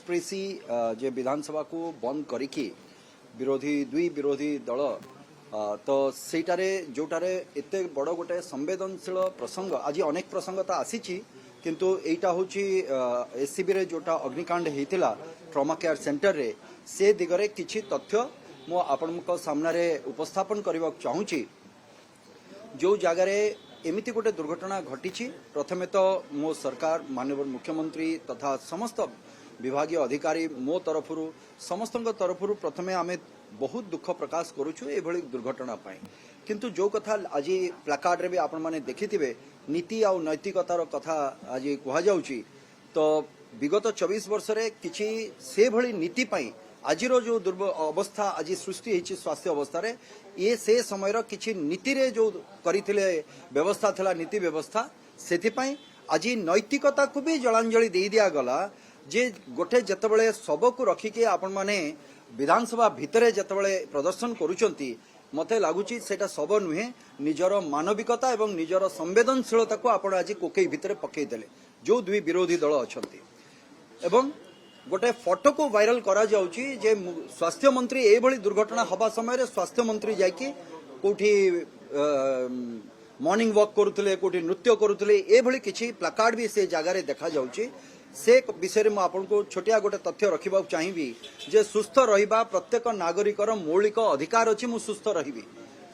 प्रेसी जे विधानसभा को बंद करिकी दुई विरोधी दल तो सेटारे जोटारे एते बड़ गोटे संवेदनशील प्रसंग आज अनेक प्रसंग तो आसी किंतु एटा होची एससीबी रे जोटा अग्निकांड हेतिला ट्रॉमा केयर सेंटर रे से दिगरे किछि तथ्य मो आपनक सामने उपस्थापन करबा चाहूची। जो जगार एमिति गोटे दुर्घटना घटी प्रथमे तो मो सरकार माननीय मुख्यमंत्री तथा समस्त विभागीय अधिकारी मो तरफ समस्त तरफ प्रथमे आमे बहुत दुख प्रकाश करुछु एभली दुर्घटना पाई। किंतु जो कथा आज प्लाकार्ड रे भी आपण माने देखिथिबे नीति आ नैतिकतार कथा आज कहा जाउची तो विगत 24 वर्ष रे किछि से भली नीति पाई आजिरो जो अवस्था आज सृष्टि होती स्वास्थ्य अवस्था रे ये से समय रो किछि नीति रे जो करिथिले व्यवस्था थला नीति व्यवस्था सेथिपाई आज नैतिकता को भी जलांजलि दे दिया गला जे गोटे जतबळे सब को रखिके आपण माने विधानसभा भितरे जतबळे प्रदर्शन करूचंती मते लागुची सेटा सब नुहे निजर मानविकता एवं निजर संवेदनशीलता को आपण आज कोकई भितरे पकई देले जो दुई विरोधी दल अछंती एवं गोटे फोटो को वायरल करा जाउची जे स्वास्थ्य मंत्री ए भली दुर्घटना हवा समय रे स्वास्थ्य मंत्री जाकी कोठी मॉर्निंग वॉक करुतले कोठी नृत्य करुतले ए भली किछि प्लाकार्ड भी से जगह रे देखा जाउची से विषय में आपको छोटिया गोटे तथ्य रखा चाहिए जे सुस्थ रहिबा प्रत्येक नागरिकर मौलिक अधिकार अच्छी मु सुस्थ रही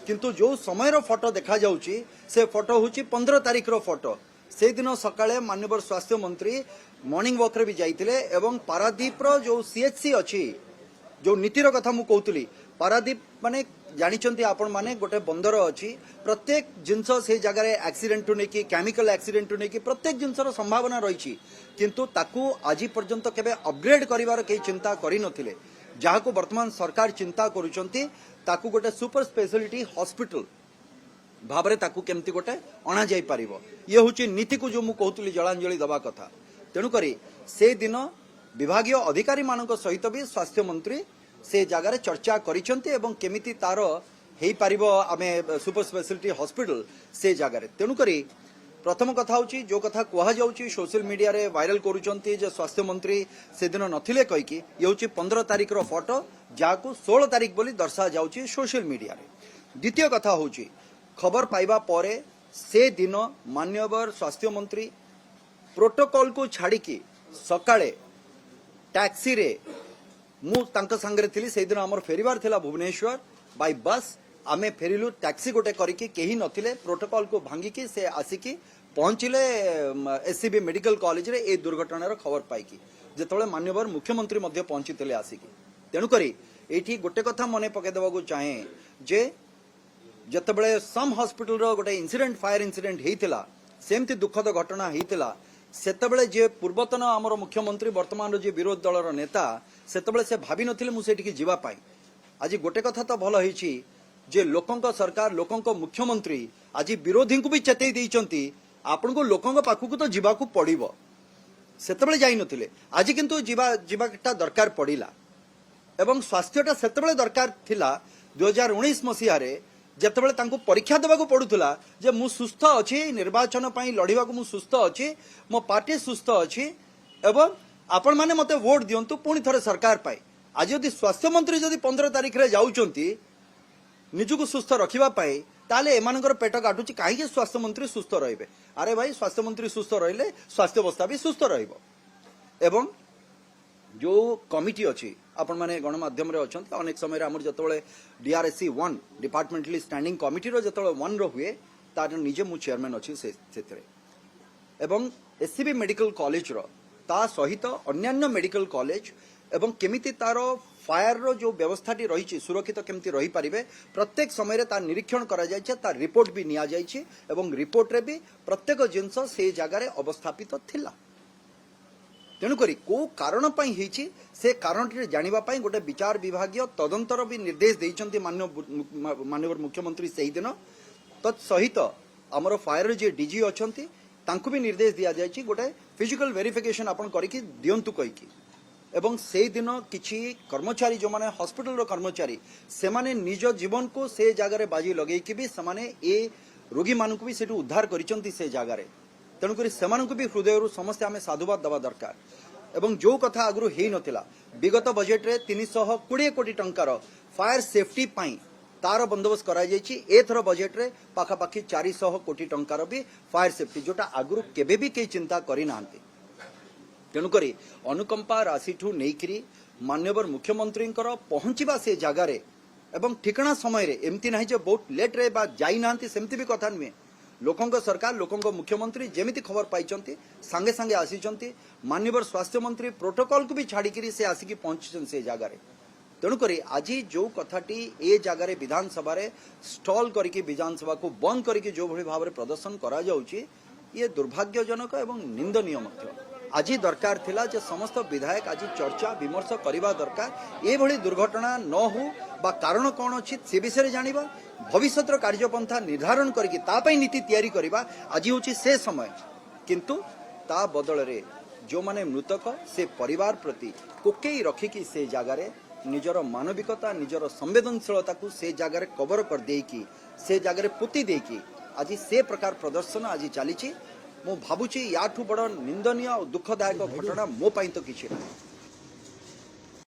किंतु जो समय फोटो देखा जाउची से फोटो हूँ 15 तारीख रो फोटो से दिन सकाळे माननीय स्वास्थ्य मंत्री मॉर्निंग वॉक रे भी जाइतिले एवं पारादीप रो जो सीएचसी अच्छी जो नीतिर कथा मु कहूली पारादीप माने जानिचंती आपण माने गोटे बंदर अच्छी प्रत्येक जिनस से जगह एक्सीडेंट नहीं केमिकल एक्सीडेंट नहीं प्रत्येक जिनसर संभावना रही किंतु ताकू आज पर्यंत केबे अपग्रेड करिवार कई चिंता करि नथिले जहाँ को वर्तमान सरकार चिंता करूचंती ताकू गोटे सुपर स्पेशलिटी हॉस्पिटल भाबरे ताकू केमती गोटे अणा जाई पारिबो ये होची नीति को जो मु कहूली जलांजलि दबा कथा तेणु करी से दिन विभागीय अधिकारी मानक सहित भी स्वास्थ्य मंत्री से जगार चर्चा करिसंती एवं केमिति तार हेई पारिबो आमे सुपर स्पेशलिटी हॉस्पिटल से जगार तेणु करी प्रथम कथा होची जो कथा कहा जाउची सोशल मीडिया रे वायरल करूचंती जे स्वास्थ्य मंत्री से दिन नथिले कहिकी ये होची 15 तारीख रो फोटो जाको 16 तारीख बोली दर्शा जाउची सोशल मीडिया रे। द्वितीय कथा होची खबर पाइबा परे से दिन मान्यवर स्वास्थ्य मंत्री प्रोटोकॉल को छाड़ी की सकाळे टैक्सी रे मु तांका संगरे थिली से दिन हमर फेरीबार थिला भुवनेश्वर बाय बस आमे फेरिलु टैक्सी गोटे करिकी केही नथिले प्रोटोकॉल को भांगिकी से आसिकी पहुंचिले एससीबी मेडिकल कॉलेज रे ए दुर्घटनार खबर पाइकी जेतबळे मान्यवर मुख्यमंत्री मध्य पहुंचितले आसिकी तेणु करी एठी गोटे कथा मने पके देबाकू चाहे जे जेतबळे सम हॉस्पिटल रो गोटे इंसिडेंट फायर इंसिडेंट हेइतिला सेमती दुखद घटना हेइतिला सेतबळे जे पूर्वतन हमर मुख्यमंत्री वर्तमान रो जे विरोध दलर नेता सेतबळे से भाबी नथिले मु सेठी जीवा पाई आज गोटे कथा तो भल होईची जे लोकंक सरकार लोकंक मुख्यमंत्री आज विरोधी को भी चेतई देइचंती आपनको लोकंक पाखु तो जीवाकू पड़िबो सेतबळे जाई नथिले आज किंतु जीवाटा दरकार पड़िला एवं स्वास्थ्यटा सेतबळे दरकार थिला 2019 मसीहा रे जेतबळे तांको परीक्षा देबाकू पडुथला जे मु सुस्थ अछि निर्वाचन पई लढिबाकू मु सुस्थ अछि मो पार्टी सुस्थ अछि एवं आपण माने मते वोट दियंतु पुणी थरे सरकार पाई आज यदि स्वास्थ्य मंत्री जदि 15 तारीख रे जाउचंती निजुको सुस्थ रखिबा पाई ताले एमानकर पेट काटुची काहे स्वास्थ्य मंत्री सुस्थ रहिबे अरे भाई स्वास्थ्य मंत्री सुस्थ रहिले स्वास्थ्य अवस्था भी सुस्थ रहिबो एवं जो कमिटी अछि आपण माने गणमाध्यम रे अछंती अनेक समय रे हमर जतबळे डीआरएससी 1 डिपार्टमेंटली स्टैंडिंग कमिटी रो जतबळे 1 रो हुए तार निजे मु चेयरमैन अछि सेतरे एवं एससीबी मेडिकल कॉलेज रो ता सहित अन्यान्य मेडिकल कॉलेज एवं केमिति तार फायर रो जो व्यवस्थाटी रही सुरक्षित केमती रही पारिबे प्रत्येक समय रे तार निरीक्षण करा जाय छै तार रिपोर्ट भी निया जाय छै एवं रिपोर्ट रे भी प्रत्येक जिंस से जगह रे अवस्थापित थिला तेणु करी को कारण पई हेछि से कारण रे जानिबा पई गोटे विचार विभागीय तदंतर भी निर्देश देइचंती माननीय मुख्यमंत्री सही दिन तत्सहित हमर फायर जे डीजी अछंती तांको भी निर्देश दिया जाय छै गोटे फिजिकल वेरिफिकेशन आपण करिकि दियंतु कहिकि एवं से दिन किछि कर्मचारी जो माने हॉस्पिटल रो कर्मचारी से माने निज जीवन को से जगह रे बाजी लगेई कि भी से माने ए रोगी मानक भी सेटु उद्धार करिसंती से जगह रे तेणुक से भी हृदय समस्त आम साधुवाद दवा दरकार एवं जो कथा आगु हो नथिला विगत बजेट रे 320 कोटी टंकार फायर सेफ्टी पाई तार बंदोबस्त करा जायछि एथर बजेट रे पाखापाखि 400 कोटी टंकार भी फायर सेफ्टी जोटा आगु केबे भी कई चिंता करि नांती तेणुकरी अनुकंपा राशि ठू नेइकरी मान्यवर मुख्यमंत्री पहुंचवा से जगार एवं ठिकाना समय रे एमती नहीं जे बहुत लेट रे बा जाई नांती सेमती भी कथा नुहे लोकंक सरकार लोकंक मुख्यमंत्री जेमिति खबर पाइचंती सांगे सांगे आसीचंती मान्यवर स्वास्थ्य मंत्री प्रोटोकॉल को भी छाड़िकी से आसिकी पहुंचन से जगार तेणुकरी आज जो कथाटी ए जगार विधानसभा रे स्टॉल करके विधानसभा को बंद करके जो भली भाव प्रदर्शन करा जाउची ये दुर्भाग्यजनक एवं निंदनीय मध्य आज दरकार थिला जे समस्त विधायक आज चर्चा विमर्श करबा दरकार ए भली दुर्घटना न हो बा कारण कौन अछि से विषय जानिबा भविष्यतर कार्यपंथा निर्धारण करके तापई नीति तैयारी करबा आज होची से समय किंतु ता बदल रे जो माने मृतक से परिवार प्रति कोकेई रखिकी से जगार निजर मानविकता निजर संवेदनशीलता को से जगार कवर कर देकी से जगार पुति देकी आज से प्रकार प्रदर्शन आज चली मु भावुची याठू बड़ निंदनीय और दुखदायक घटना मो पाई तो किछि नहीं।